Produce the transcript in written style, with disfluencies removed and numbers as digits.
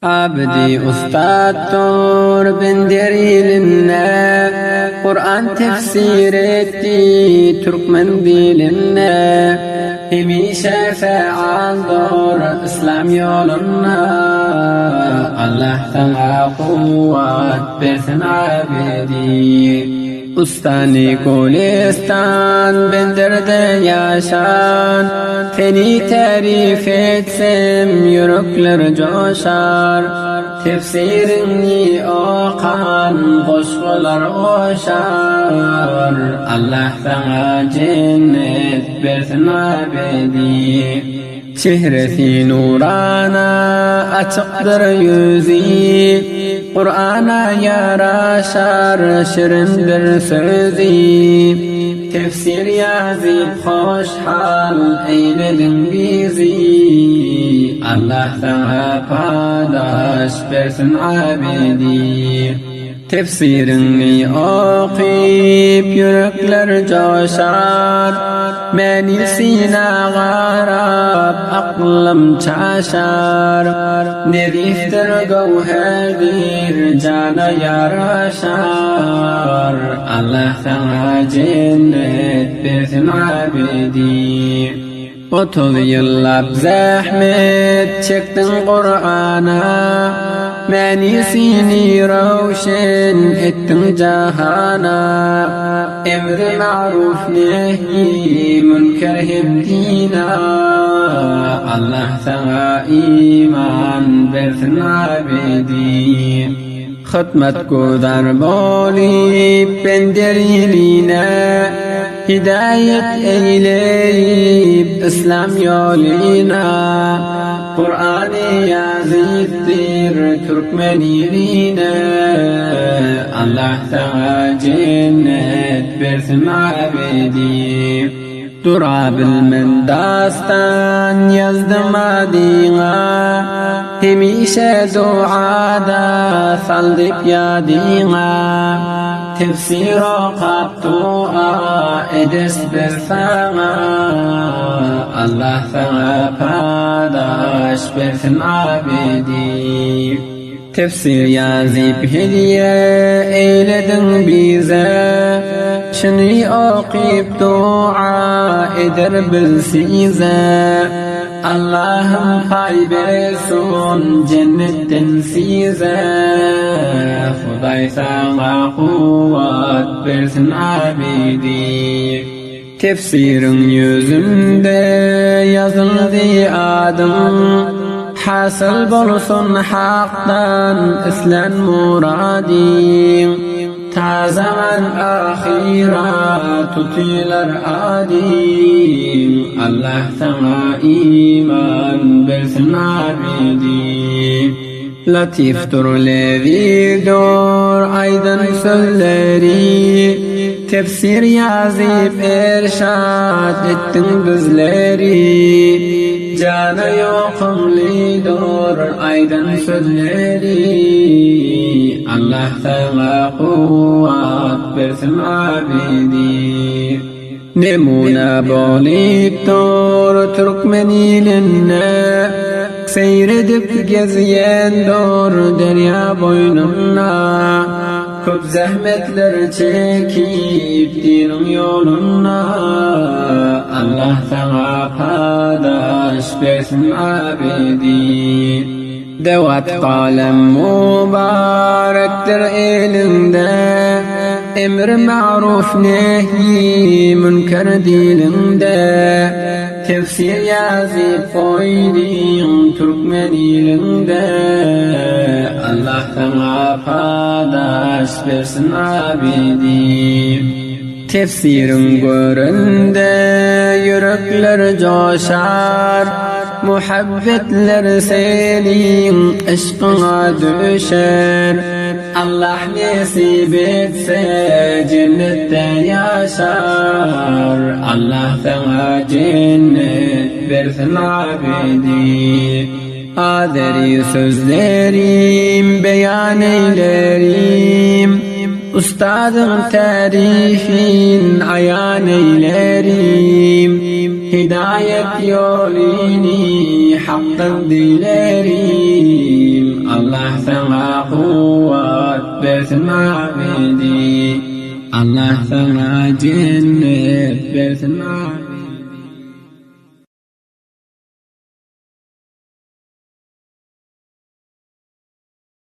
Abdi ustaddır ben derilinne, Kur'an tefsir etti Türkmen dilinne. Hemişe fealdır İslam yoluna, Allah sana kuvvet versin abdi. Ustani Gülistan benderde yaşan, seni tarif etsem yürekler coşar. Tefsirini okan koşkular oşar, Allah sana cennet versin abedi. Çehresi nurana açıktır yüzü, Kur'an'a yaraşar şirindir sözü. Tefsir yazıp hoş hal eyledin bizi, Allah sana paydaş versin abedi. Tefsirini okuyup yürekler coşar, menisine garap aklım çaşar. Neriftir gevherdir cana yaraşar, Allah sana cennet versin abedi. 30 yıllar zahmet çektin Kur'an'a, menisini ravşen ettin cahana. Emri ma'ruf nehi münker hem dina, Allah sana iman versin abedi. Hıtmet kudar bolip ben deriline, hidayet eyleyip İslam yoluna. Kur'an-ı yazıptır Türkmen iline, Allah sana cennet versin abedi. Durabilmen dastan yazdım adına, hemişe duada saldık yadına. Tefsir okap dua edes bersana, Allah sana paydaş versin abedi. Tefsir yazıp hediye eyledin bize, şunu okuyup dua eder bil size. Allah'ım pay versin cennetten size, Huday sana kuvvet versin abedi. Tefsirin yüzünde yazıldı adım, hasıl bulsun haktan islen muradim. Ta zaman ahiret tutular adim, Allah sana iman versin abedi. Latiftur levidur aydın sözleri, tefsir yazıp erşad ettin bizleri. Cana yokumlidur aydın sözleri, Allah sana kuvvet versin abedi. Nemuna boliptur Türkmen iline, seyredip geziyendur derya boynuna. Köp zahmetler çekip dinin yoluna, Allah sana paydaş versin abedi. Devat kalem mübarektir elinde, emr ma'ruf nehi münker dilinde. Tefsir yazıp koydun Türkmen ilinde, Allah sana paydaş versin abedi. Tefsirin göründe yürekler coşar, muhabbetler senin aşkına düşer. Allah nasip etse cennette yaşar, Allah sana cennet versin abedi. Aderi sözlerim beyan eylerim, Ustadın tarifin ayan eylerim. Hidayet yolini haktan dilerim. ثنا قوات بيتنا بيدي الله ثنا جنة بيتنا